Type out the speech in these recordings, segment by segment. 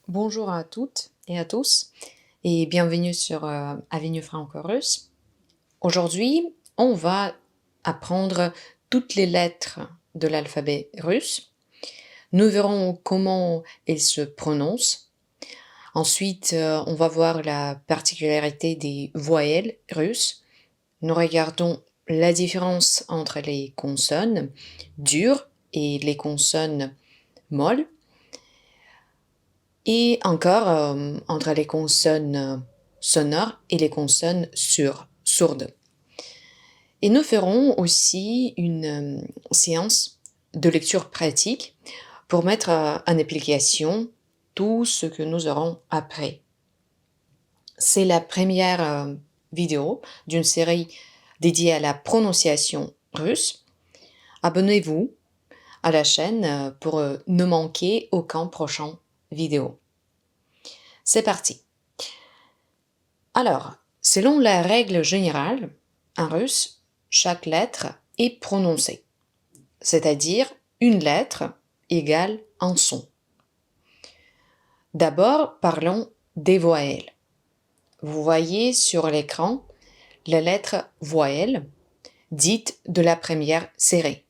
Bonjour à toutes et à tous et bienvenue sur Avenue Franco-Russe. Aujourd'hui, on va apprendre toutes les lettres de l'alphabet russe. Nous verrons comment elles se prononcent. Ensuite, on va voir la particularité des voyelles russes. Nous regardons la différence entre les consonnes dures et les consonnes molles. Et encore entre les consonnes sonores et les consonnes sourdes. Et nous ferons aussi une séance de lecture pratique pour mettre en application tout ce que nous aurons appris. C'est la première vidéo d'une série dédiée à la prononciation russe. Abonnez-vous à la chaîne pour ne manquer aucun prochain vidéo. C'est parti. Alors, selon la règle générale, en russe, chaque lettre est prononcée, c'est-à-dire une lettre égale un son. D'abord, parlons des voyelles. Vous voyez sur l'écran la lettre voyelle, dite de la première série.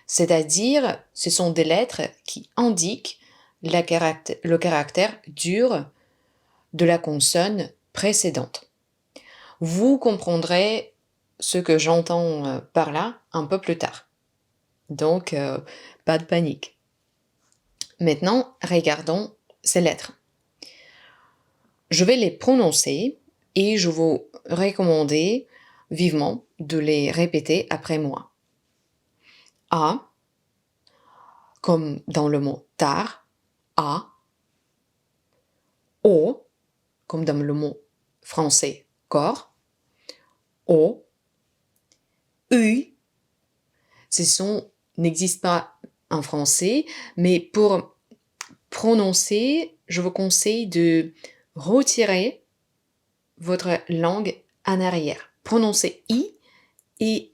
C'est-à-dire, ce sont des lettres qui indiquent le caractère dur de la consonne précédente. Vous comprendrez ce que j'entends par là un peu plus tard. Donc, pas de panique. Maintenant, regardons ces lettres. Je vais les prononcer et je vous recommande vivement de les répéter après moi. A, comme dans le mot tard, A. O, comme dans le mot français corps, O. U, ce son n'existe pas en français, mais pour prononcer, je vous conseille de retirer votre langue en arrière. Prononcez I et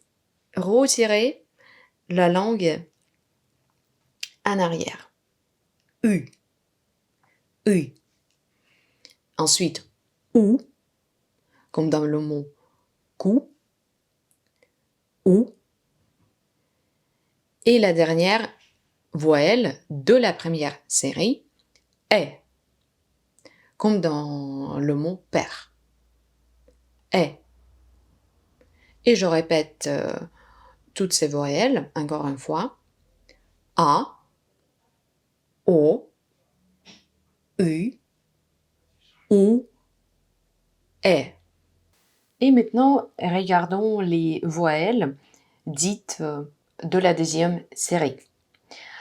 retirez la langue en arrière. U. U. Ensuite, OU, comme dans le mot cou, OU. Et la dernière voyelle de la première série est, comme dans le mot père. Est. Et je répète toutes ces voyelles encore une fois. A, O, U, OU, est. Et maintenant, regardons les voyelles dites de la deuxième série.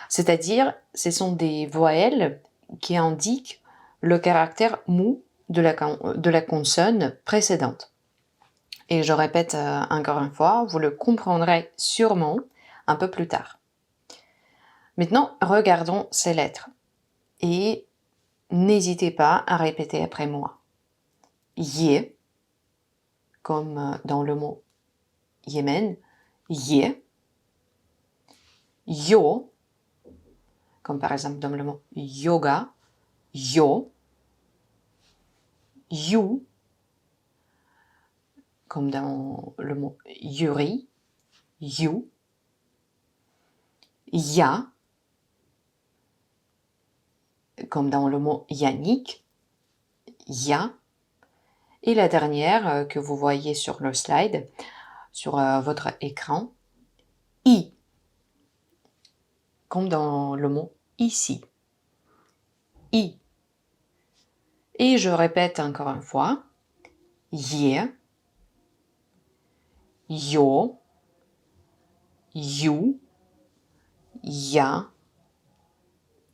C'est-à-dire, ce sont des voyelles qui indiquent le caractère mou de la consonne précédente. Et je répète encore une fois, vous le comprendrez sûrement un peu plus tard. Maintenant, regardons ces lettres. Et n'hésitez pas à répéter après moi. Yé, comme dans le mot Yémen, yé. Yo, comme par exemple dans le mot yoga, yo. You, comme dans le mot yuri, you. Ya, comme dans le mot Yannick, ya. Et la dernière que vous voyez sur le slide, sur votre écran, I, comme dans le mot ici, I. Et je répète encore une fois, ye, yo, you, ya,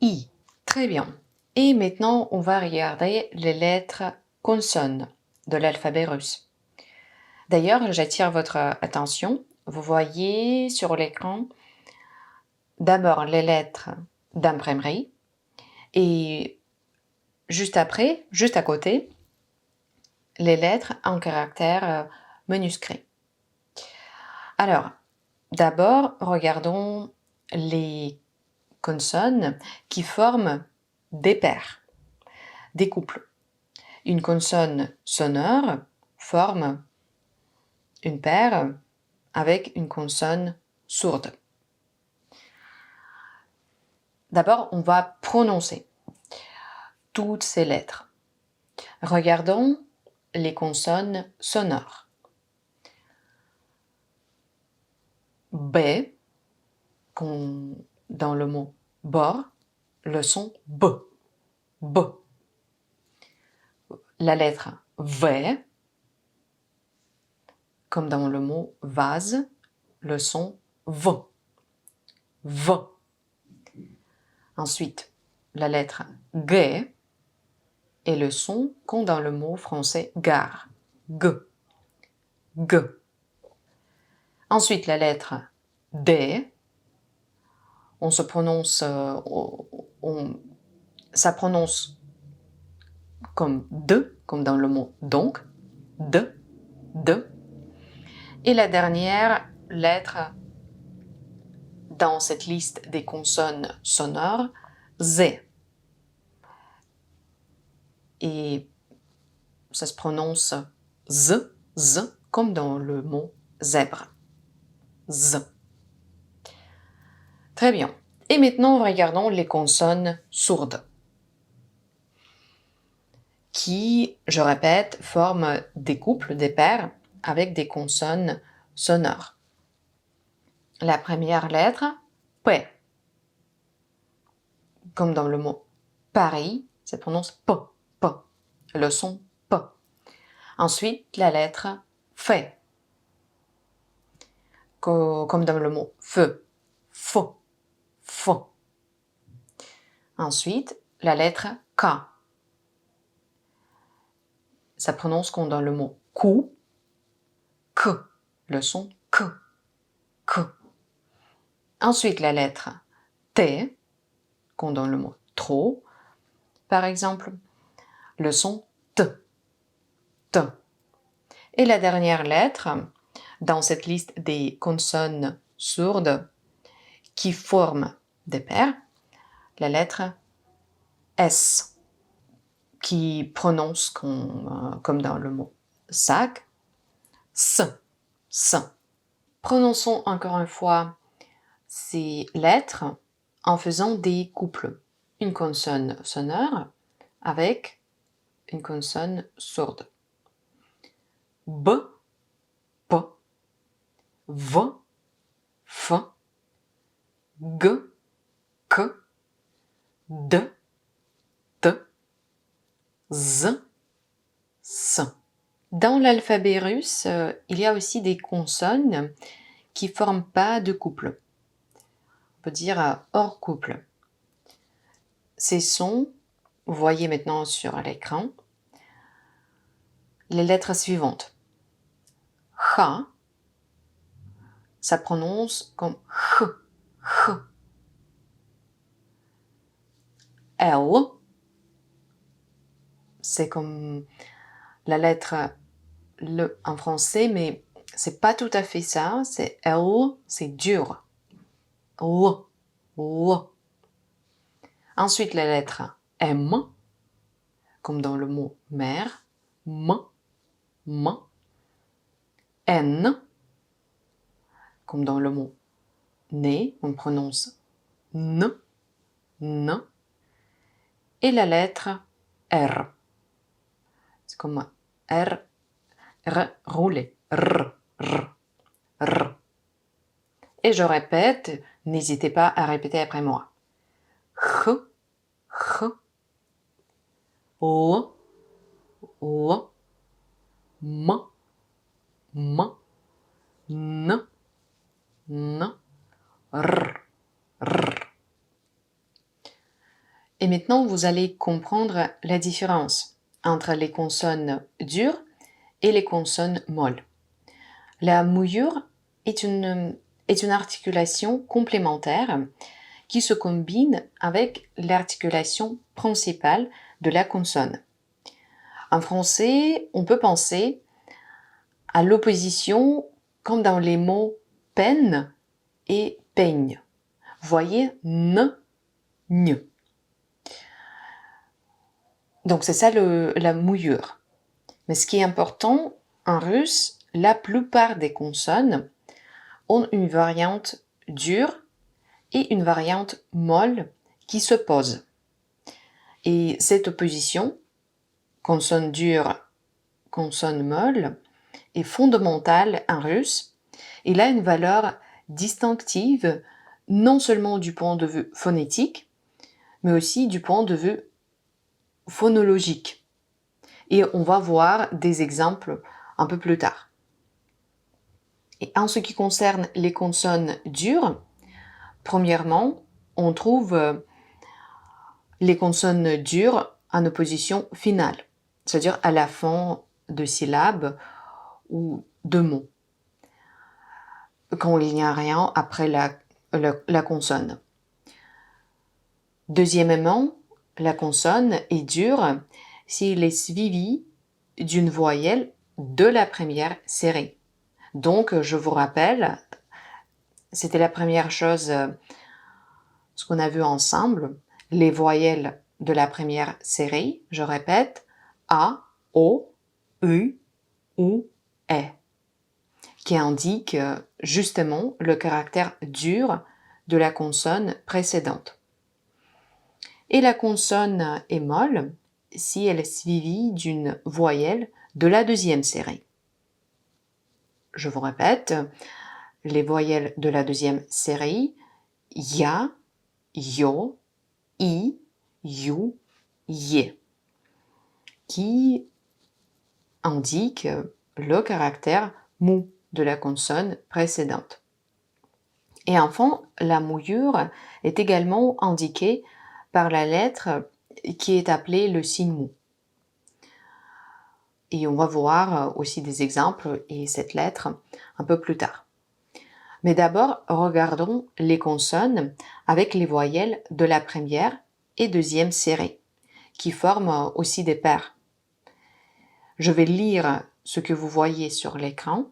i. Très bien. Et maintenant, on va regarder les lettres consonnes de l'alphabet russe. D'ailleurs, j'attire votre attention. Vous voyez sur l'écran d'abord les lettres d'imprimerie et juste après, juste à côté, les lettres en caractère manuscrit. Alors, d'abord, regardons les consonnes qui forment des paires. des couples. Une consonne sonore forme une paire avec une consonne sourde. D'abord, on va prononcer toutes ces lettres. Regardons les consonnes sonores. B, dans le mot bord, le son B. B. La lettre V, comme dans le mot vase, le son V. V. Ensuite, la lettre G et le son comme dans le mot français gare. G. G. Ensuite, la lettre D, on se prononce, ça prononce comme de, comme dans le mot donc, de. Et la dernière lettre dans cette liste des consonnes sonores, Z. Et ça se prononce z, comme dans le mot zèbre. Z. Très bien. Et maintenant, regardons les consonnes sourdes, qui, je répète, forment des couples, des paires, avec des consonnes sonores. La première lettre, P. Comme dans le mot Paris, ça prononce P, P. Le son P. Ensuite, la lettre F. Comme dans le mot feu, F, F. Ensuite, la lettre K. Ça prononce comme dans le mot cou, K. Le son K, K. Ensuite, la lettre T, comme dans le mot trop. Par exemple, le son T, T. Et la dernière lettre, dans cette liste des consonnes sourdes qui forment des paires, la lettre S, qui prononce comme dans le mot sac, S, S. Prononçons encore une fois ces lettres en faisant des couples. Une consonne sonore avec une consonne sourde. B, P, V, F, G, K, D, T, Z, S. Dans l'alphabet russe, il y a aussi des consonnes qui ne forment pas de couple. On peut dire hors couple. Ces sons, vous voyez maintenant sur l'écran, les lettres suivantes. H, ça prononce comme H, H. L, c'est comme la lettre le en français, mais c'est pas tout à fait ça. C'est L, c'est dur. L, L. Ensuite, la lettre M, comme dans le mot mère. M, M. N, comme dans le mot nez, on prononce N, N. Et la lettre R. C'est comme R, R roulé. R, R, R. Et je répète, n'hésitez pas à répéter après moi. H, H. L, L. M, M. N, N. R, R. Et maintenant, vous allez comprendre la différence entre les consonnes dures et les consonnes molles. La mouillure est une articulation complémentaire qui se combine avec l'articulation principale de la consonne. En français, on peut penser à l'opposition comme dans les mots peine et peigne. Voyez n, gne. Donc c'est ça la mouillure. Mais ce qui est important, en russe, la plupart des consonnes ont une variante dure et une variante molle qui se posent. Et cette opposition, consonne dure, consonne molle, est fondamentale en russe. Il a une valeur distinctive non seulement du point de vue phonétique, mais aussi du point de vue phonologique. Et on va voir des exemples un peu plus tard. Et en ce qui concerne les consonnes dures, premièrement, on trouve les consonnes dures en opposition finale, c'est-à-dire à la fin de syllabes ou de mots, quand il n'y a rien après la consonne. Deuxièmement, la consonne est dure s'il est suivi d'une voyelle de la première série. Donc, je vous rappelle, c'était la première chose, ce qu'on a vu ensemble, les voyelles de la première série, je répète, A, O, U, ou E, qui indique justement le caractère dur de la consonne précédente. Et la consonne est molle si elle est suivie d'une voyelle de la deuxième série. Je vous répète, les voyelles de la deuxième série, ya, yo, i, you, ye, qui indiquent le caractère mou de la consonne précédente. Et enfin, la mouillure est également indiquée par la lettre qui est appelée le signe mou. Et on va voir aussi des exemples et cette lettre un peu plus tard. Mais d'abord, regardons les consonnes avec les voyelles de la première et deuxième série, qui forment aussi des paires. Je vais lire ce que vous voyez sur l'écran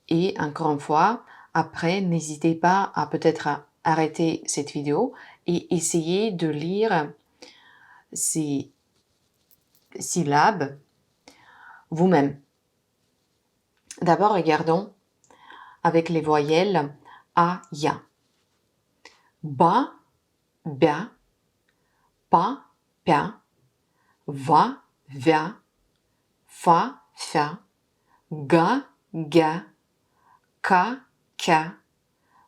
et encore une fois, après, n'hésitez pas à peut-être arrêter cette vidéo et essayer de lire ces syllabes vous-même. D'abord, regardons avec les voyelles A, Ya. Ba, Bia, Pa, Pia, Va, Via, Fa, Fia, Ga, Ga, Ka, Ka,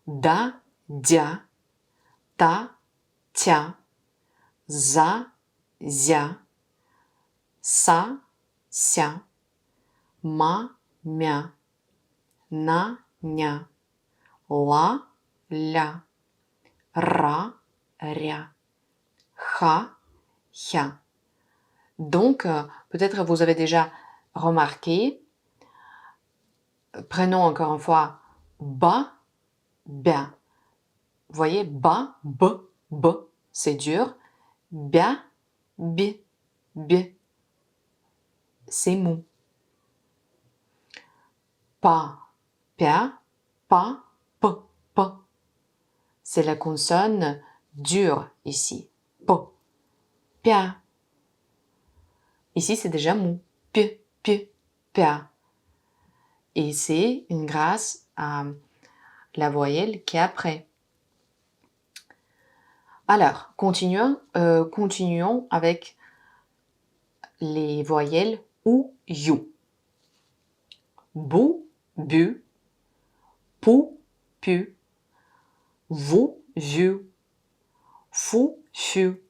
Da, Dia, Ta, Tia, Za, Zia, Sa, Sia, Ma, Mia, Na, Nya, La, Ля, Ra, Rya, Cha, Chia. Donc, peut-être vous avez déjà remarqué, prenons encore une fois Ba, Bia. Vous voyez, Ba, B, c'est dur. Bia, B, B, c'est mou. Pa, Pia, Pa, P, P. C'est la consonne dure ici. P, Pia. Ici, c'est déjà mou. P, Pia. Et c'est une grâce à la voyelle qui est après. Alors, continuons avec les voyelles OU, YOU. Bou, bu, pou, pu, vous, vu, fou, fu,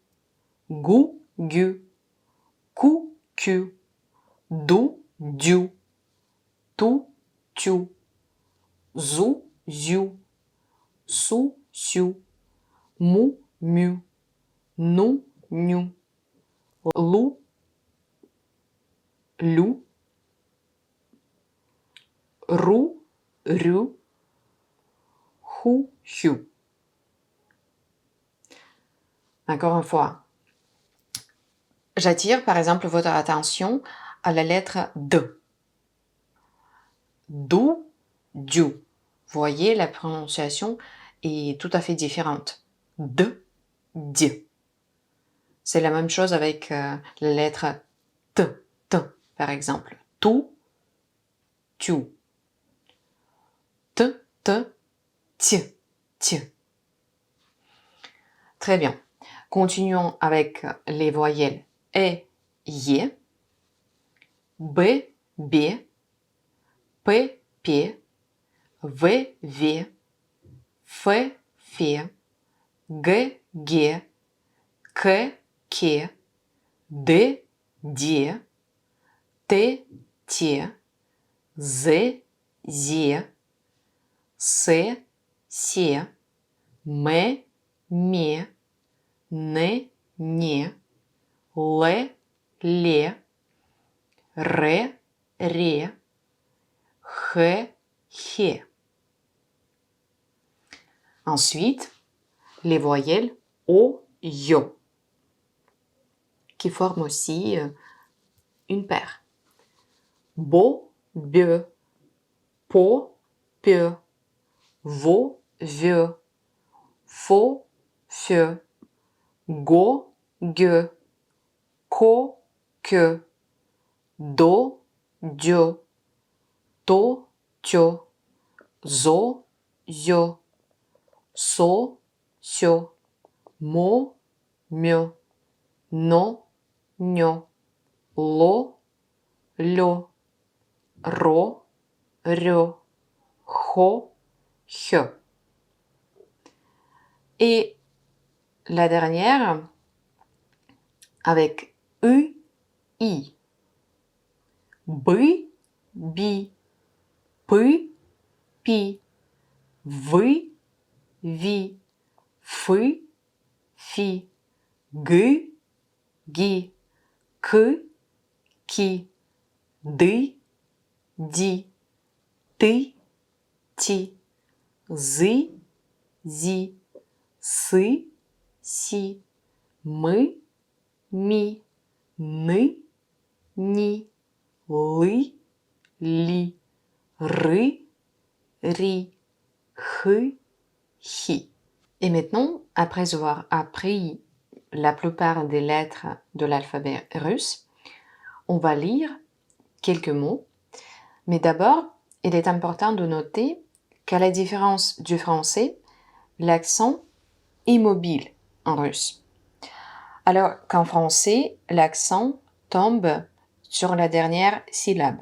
gou, gu, ku, ku, du, du, tu, tu, zu, ziu, su, siu, mu, mu, nu, nu, lu, lu, ru, ru, hu, hu. Encore une fois, j'attire par exemple votre attention à la lettre D. Du, du. Vous voyez, la prononciation est tout à fait différente. D, di. C'est la même chose avec la lettre T, T, par exemple. Tu, tu. T, T, T, T. Très bien. Continuons avec les voyelles E, Y, B, B, P, P, V, V, F, F, G, G, K, K, D, D, T, T, Z, Z, S, S, M, M, N, N, L, L, R, R, H, H. Ensuite, les voyelles O, Yo, qui forment aussi une paire. Bo, be, po, pe, vo, ve, fo, fe, go, ge, ko, que, do, dio, to, tio, zo, zo, so, sio, mo, mio, no, nio, lo, lo, ro, ro, ho, he. Et la dernière avec U, I. B, bi, P, pi, V, vi, F, fi, G, gi, K, ki, D, di, T, ti, Z, zi, S, si, M, mi, N, ni, Li, li, ri, ri, hi, hi. Et maintenant, après avoir appris la plupart des lettres de l'alphabet russe, on va lire quelques mots. Mais d'abord, il est important de noter qu'à la différence du français, l'accent est mobile en russe. Alors qu'en français, l'accent tombe sur la dernière syllabe.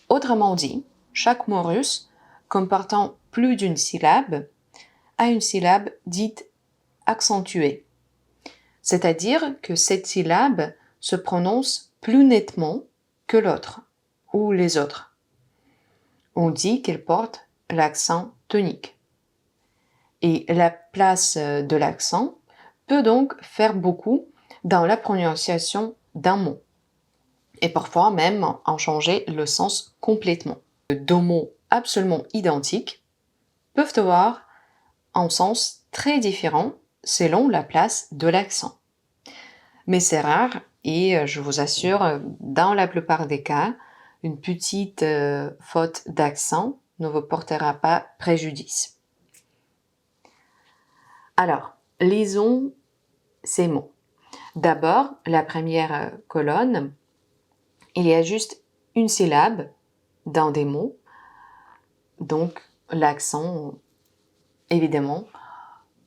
Autrement dit, chaque mot russe comportant plus d'une syllabe a une syllabe dite accentuée. C'est-à-dire que cette syllabe se prononce plus nettement que l'autre ou les autres. On dit qu'elle porte l'accent tonique. Et la place de l'accent peut donc faire beaucoup dans la prononciation d'un mot, et parfois même en changer le sens complètement. Deux mots absolument identiques peuvent avoir un sens très différent selon la place de l'accent. Mais c'est rare et je vous assure, dans la plupart des cas, une petite faute d'accent ne vous portera pas préjudice. Alors, lisons ces mots. D'abord, la première colonne, il y a juste une syllabe dans des mots, donc l'accent, évidemment,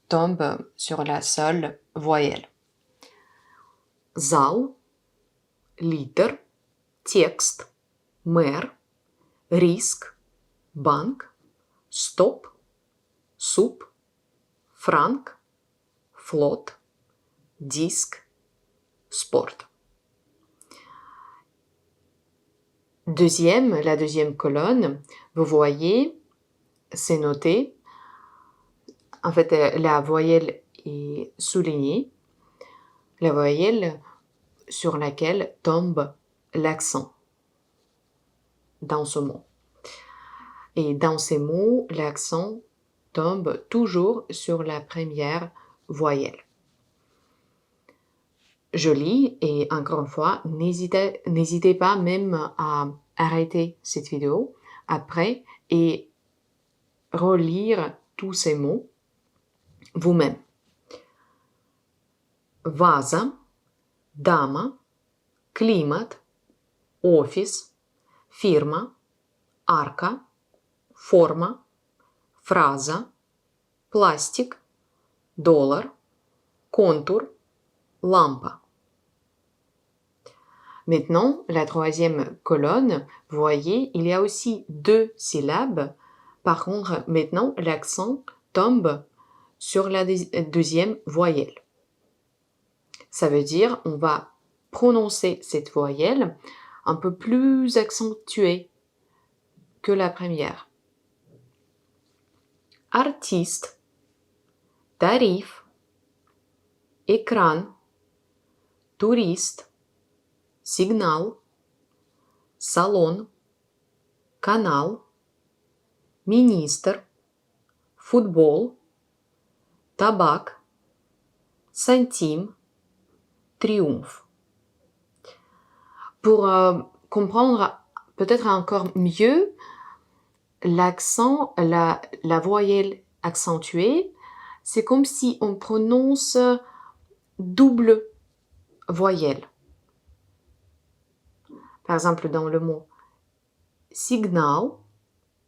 tombe sur la seule voyelle. Zal, liter, текст, мэр, риск, банк, стоп, суп, франк, флот, диск, sport. La deuxième colonne, vous voyez, c'est noté. En fait, la voyelle est soulignée, la voyelle sur laquelle tombe l'accent dans ce mot. Et dans ces mots, l'accent tombe toujours sur la première voyelle. Je lis et encore une fois, n'hésitez pas même à arrêter cette vidéo après et relire tous ces mots vous-même. Vaza, dama, климат, офис, фирма, арка, форма, фраза, пластик, доллар, контур, lampe. Maintenant, la troisième colonne, vous voyez, il y a aussi deux syllabes. Par contre, maintenant, l'accent tombe sur la deuxième voyelle. Ça veut dire on va prononcer cette voyelle un peu plus accentuée que la première. Artiste, tarif, écran, touriste, signal, salon, canal, ministre, football, tabac, centime, triomphe. Pour comprendre peut-être encore mieux l'accent, la voyelle accentuée, c'est comme si on prononce double voyelle. Par exemple, dans le mot signal,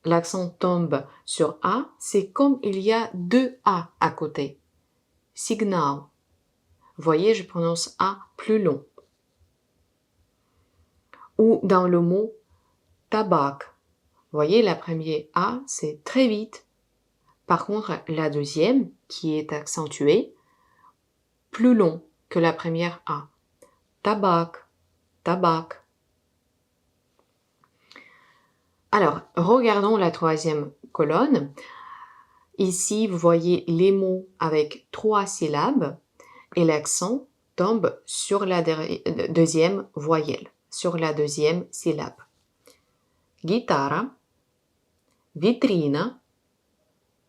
l'accent tombe sur A, c'est comme il y a deux A à côté. Signal. Vous voyez, je prononce A plus long. Ou dans le mot tabac. Vous voyez, la première A, c'est très vite. Par contre, la deuxième, qui est accentuée, plus long que la première A. Tabac, tabac. Alors, regardons la troisième colonne. Ici, vous voyez les mots avec 3 syllabes et l'accent tombe sur la deuxième voyelle, sur la deuxième syllabe. Guitara, vitrina,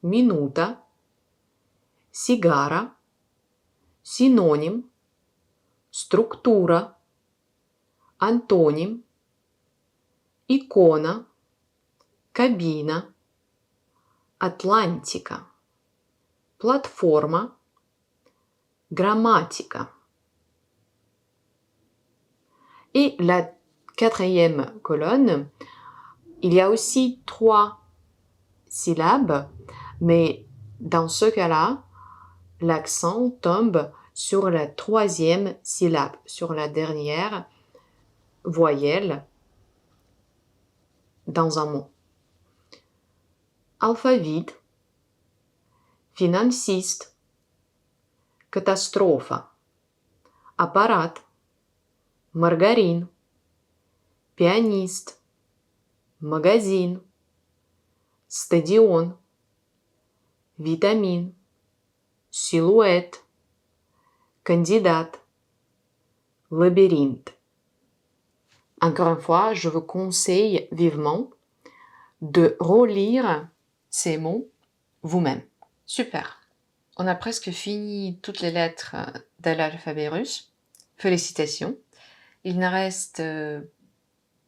minuta, sigara, синоним, структура, антоним, икона, кабина, Атлантика, платформа, grammatica. Et la quatrième colonne, il y a aussi 3 syllabes, mais dans ce cas-là, l'accent tombe sur la troisième syllabe, sur la dernière voyelle dans un mot. Alphabet, financiste, катастрофа, аппарат, маргарин, пианист, магазин, стадион, витамин, силуэт, кандидат, labyrinthe. Encore une fois, je vous conseille vivement de relire ces mots vous-même. Super. On a presque fini toutes les lettres de l'alphabet russe. Félicitations. Il ne reste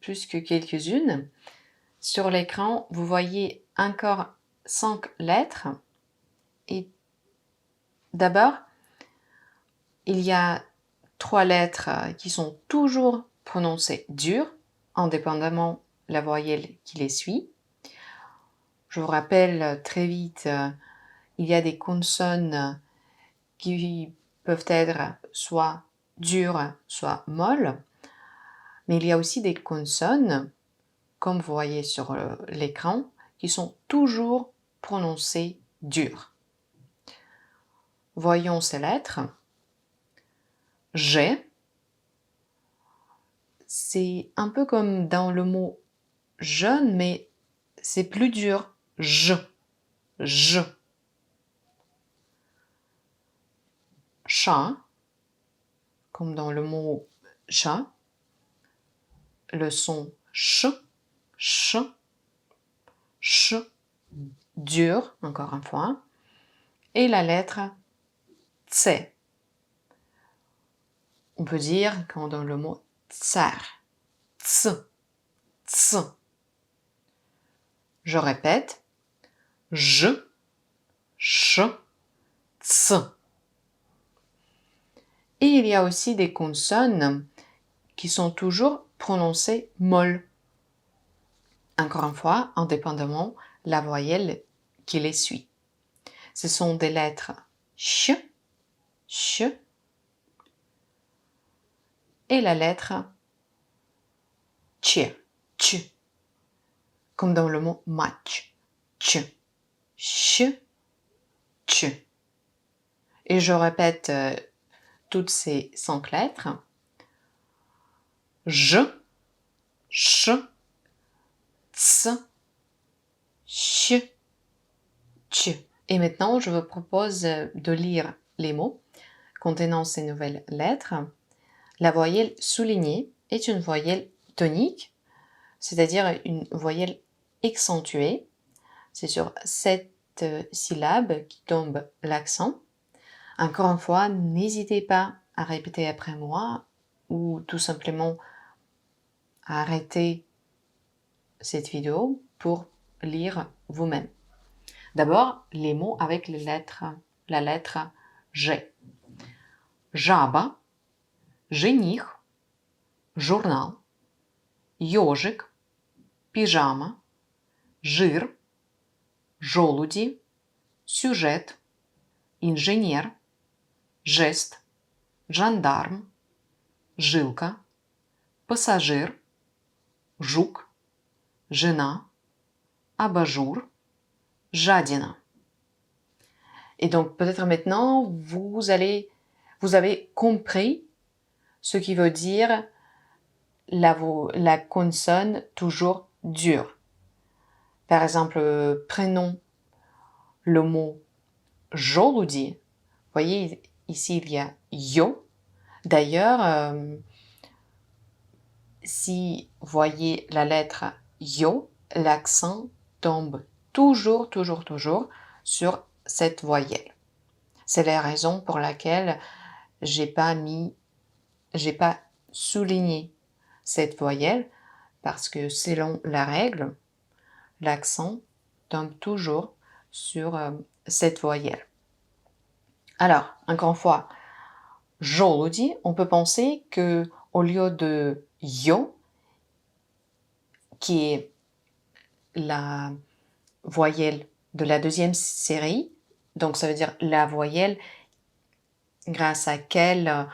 plus que quelques-unes. Sur l'écran, vous voyez encore 5 lettres. Et d'abord, il y a 3 lettres qui sont toujours prononcées dures, indépendamment de la voyelle qui les suit. Je vous rappelle très vite, il y a des consonnes qui peuvent être soit dures, soit molles. Mais il y a aussi des consonnes, comme vous voyez sur l'écran, qui sont toujours prononcées dures. Voyons ces lettres. G, c'est un peu comme dans le mot jeune, mais c'est plus dur. J. Chat, comme dans le mot chat, le son ch, dur, encore une fois, et la lettre tse. On peut dire, comme dans le mot tsar, ts. Je répète, ch, ts. Et il y a aussi des consonnes qui sont toujours prononcées molles. Encore une fois, indépendamment la voyelle qui les suit. Ce sont des lettres ch, ch et la lettre ch, ch, comme dans le mot match. Ch, ch, ch. Et je répète toutes ces 5 lettres. J, ch, ts, ch, ch. Et maintenant, je vous propose de lire les mots contenant ces nouvelles lettres. La voyelle soulignée est une voyelle tonique, c'est-à-dire une voyelle accentuée. C'est sur cette syllabe qui tombe l'accent. Encore une fois, n'hésitez pas à répéter après moi ou tout simplement à arrêter cette vidéo pour lire vous-même. D'abord, les mots avec la lettre G. Жаба, жених, журнал, ежик, пижама, жир, желуди, сюжет, инженер, жест, жандарм, жилка, пассажир, жук, жена, абажур, жадина. Et donc peut-être maintenant, vous avez compris ce qui veut dire la consonne toujours dure. Par exemple, prenons le mot желуди. Vous voyez, ici il y a yo. D'ailleurs, si vous voyez la lettre yo, l'accent tombe toujours sur cette voyelle. C'est la raison pour laquelle j'ai pas souligné cette voyelle, parce que selon la règle, l'accent tombe toujours sur cette voyelle. Alors, encore une fois, желуди, on peut penser que au lieu de yo, qui est la voyelle de la deuxième série, donc ça veut dire la voyelle grâce à laquelle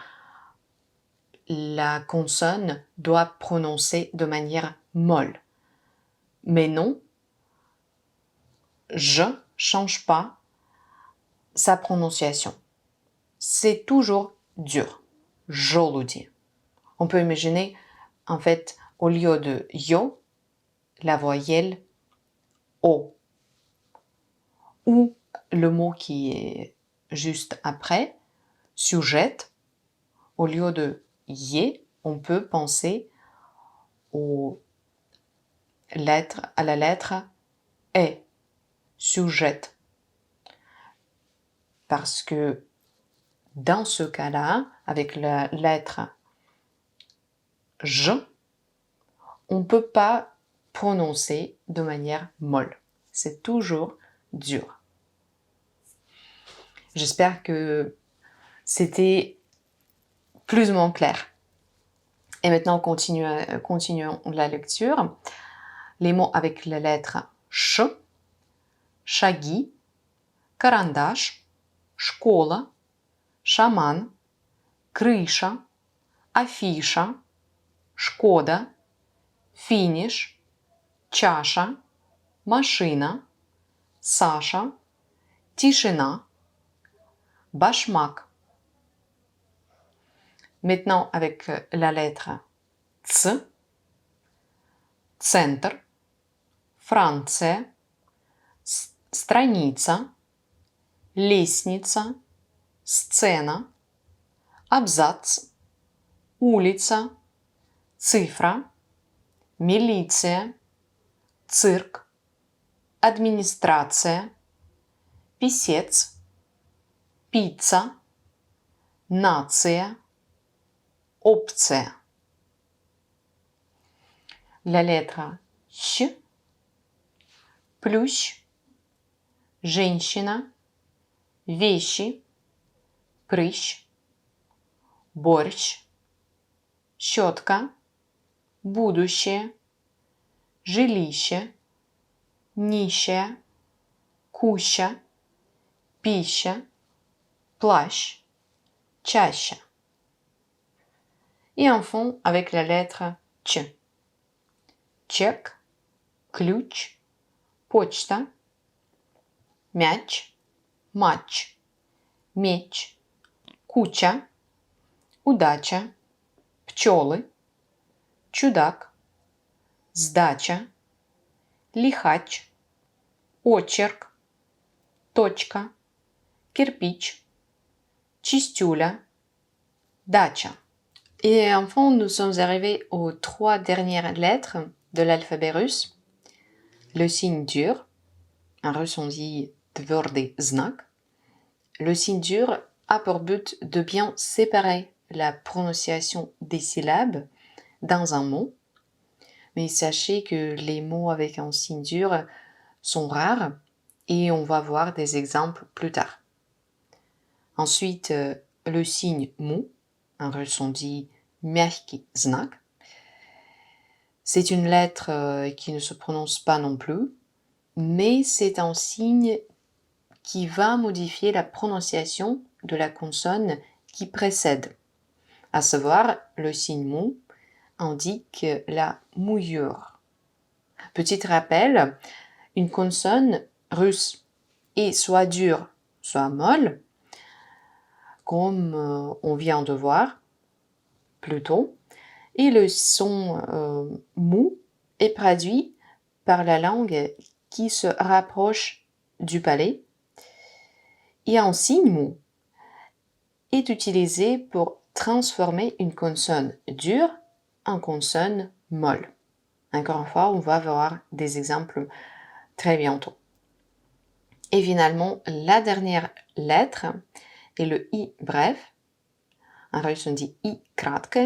la consonne doit prononcer de manière molle. Mais non, je change pas sa prononciation. C'est toujours dur. Желуди. On peut imaginer, en fait, au lieu de yo, la voyelle o. Ou le mot qui est juste après, sujet, au lieu de yé, on peut penser à la lettre e, sujet. Parce que dans ce cas-là, avec la lettre j, on ne peut pas prononcer de manière molle. C'est toujours dur. J'espère que c'était plus ou moins clair. Et maintenant, continuons la lecture. Les mots avec la lettre sh, шаги, карандаш, школа, шаман, крыша, афиша, Шкода, финиш, чаша, машина, Саша, тишина, башмак. Maintenant, avec la lettre ц, центр, Франция, страница, лестница, сцена, абзац, улица, цифра, милиция, цирк, администрация, писец, пицца, нация, опция. La lettre щ, плющ, женщина, вещи, прыщ, борщ, щетка, будущее, жилище, нищая, куща, пища, плащ, чаща. Et enfin, avec la lettre Ч. Чек, ключ, почта, мяч, матч, меч, куча, удача, пчелы, чудак, сдача, лихач, очерк, точка, кирпич, чистюля, дача. Et enfin, nous sommes arrivés aux 3 dernières lettres de l'alphabet russe. Le signe dur, en russe on dit tvrdy znak. Le signe dur a pour but de bien séparer la prononciation des syllabes dans un mot. Mais sachez que les mots avec un signe dur sont rares et on va voir des exemples plus tard. Ensuite, le signe mou, en russe on dit mягкий знак. C'est une lettre qui ne se prononce pas non plus, mais c'est un signe qui va modifier la prononciation de la consonne qui précède. À savoir, le signe mou indique la mouillure. Petit rappel, une consonne russe est soit dure, soit molle, comme on vient de voir plus tôt, et le son mou est traduit par la langue qui se rapproche du palais, et un signe mou est utilisé pour transformer une consonne dure en consonne molle. Encore une fois, on va voir des exemples très bientôt. Et finalement, la dernière lettre est le I bref. En russe, on dit I kratke.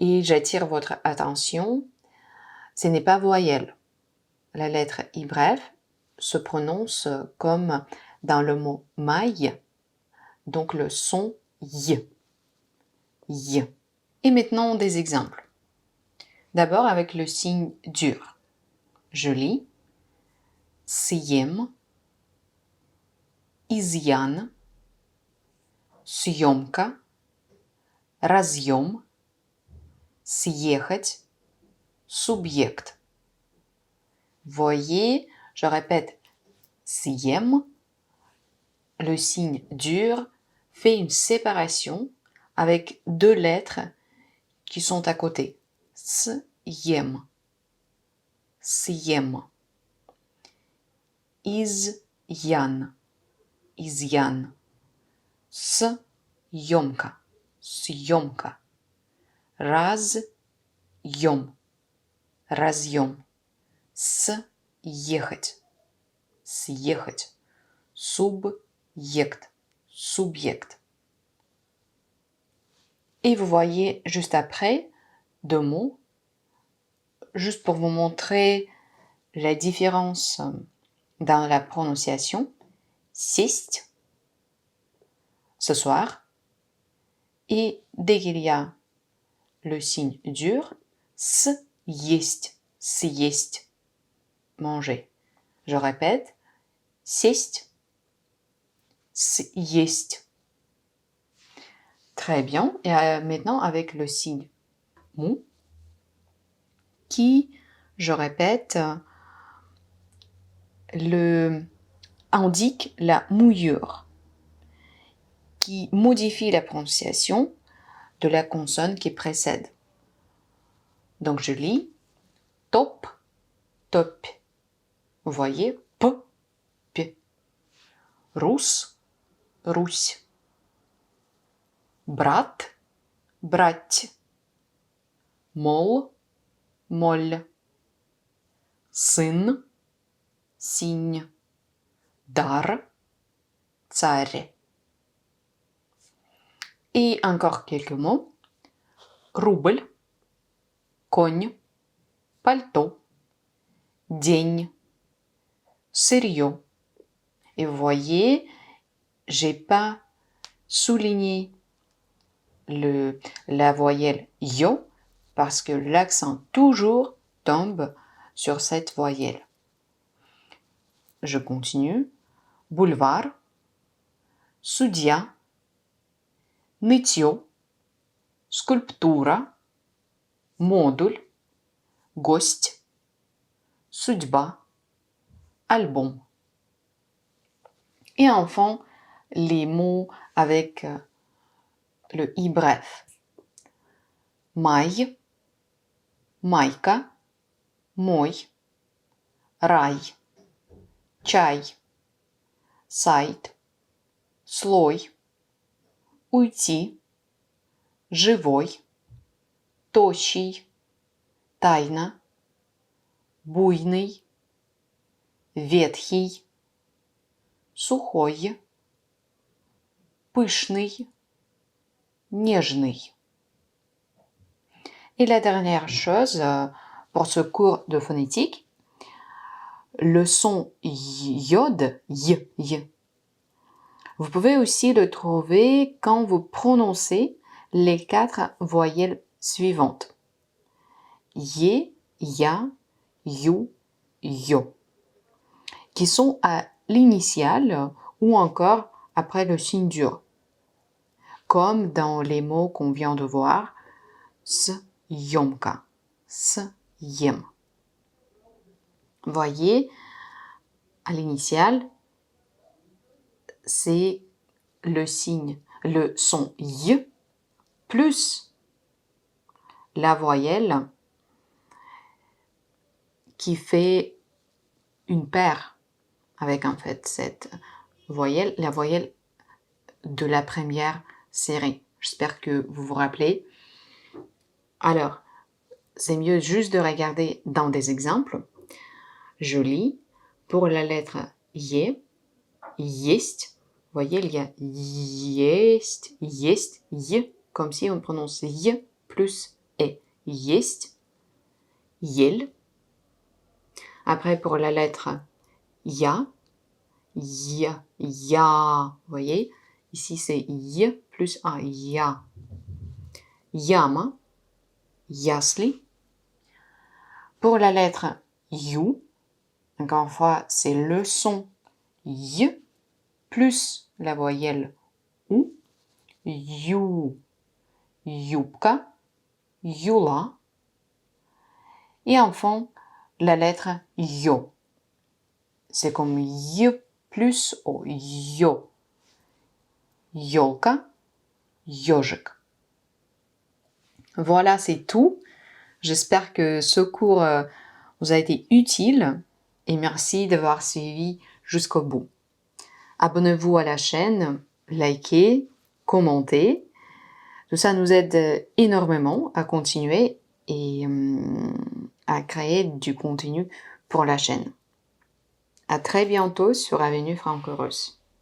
Et j'attire votre attention, ce n'est pas voyelle. La lettre I bref se prononce comme dans le mot maille, donc le son Y. Y. Et maintenant des exemples. D'abord avec le signe dur. Je lis съем, изъян, съемка, разъем, съехать, subject. Voyez, je répète, съем, le signe dur fait une séparation avec 2 lettres qui sont à côté. Съем, съем. Изъян, изъян. Съемка, съемка. Разъем, разъем. Съехать, съехать. Subject, subject. Et vous voyez juste après 2 mots, juste pour vous montrer la différence dans la prononciation. Сесть, ce soir. Et dès qu'il y a le signe dur, съесть, съесть, manger. Je répète, сесть, съесть. Très bien. Et maintenant avec le signe mou, qui, je répète, indique la mouillure, qui modifie la prononciation de la consonne qui précède. Donc je lis top, top. Vous voyez, p, p. Рус, Русь. Брат, брать. Мол, моль. Сын, синь. Дар, царь. Et encore quelques mots. Рубль, конь, пальто, день, сырье. Et vous voyez, j'ai pas souligné la voyelle yo parce que l'accent toujours tombe sur cette voyelle. Je continue. Boulevard, судья, нытье, скульптура, модуль, гость, судьба, album. Et enfin, les mots avec le i bref. Май, майка, мой, рай, чай, сайт, слой, уйти, живой, тощий, тайна, буйный, ветхий, сухой, пышный, нежный. Et la dernière chose pour ce cours de phonétique, le son yod, y. Vous pouvez aussi le trouver quand vous prononcez les 4 voyelles suivantes. Ye, ya, you, yo, qui sont à l'initiale ou encore après le signe dur, comme dans les mots qu'on vient de voir, съемка, съем. Voyez, à l'initiale, c'est le signe, le son y plus la voyelle qui fait une paire avec en fait cette voyelle, la voyelle de la première série. J'espère que vous vous rappelez. Alors, c'est mieux juste de regarder dans des exemples. Je lis pour la lettre Y, есть. Vous voyez, il y a есть, y, comme si on prononce y plus e. Есть, ел. Après, pour la lettre ya, ya. Vous voyez, ici c'est y plus a, ya. Яма, ясли. Pour la lettre you, encore une fois, c'est le son y plus la voyelle ou. You, юбка, юла. Et enfin, la lettre yo. C'est comme y plus o, yo. Ёлка, ёжик. Voilà, c'est tout. J'espère que ce cours vous a été utile et merci d'avoir suivi jusqu'au bout. Abonnez-vous à la chaîne, likez, commentez. Tout ça nous aide énormément à continuer et à créer du contenu pour la chaîne. À très bientôt sur Avenue Franco-Russe.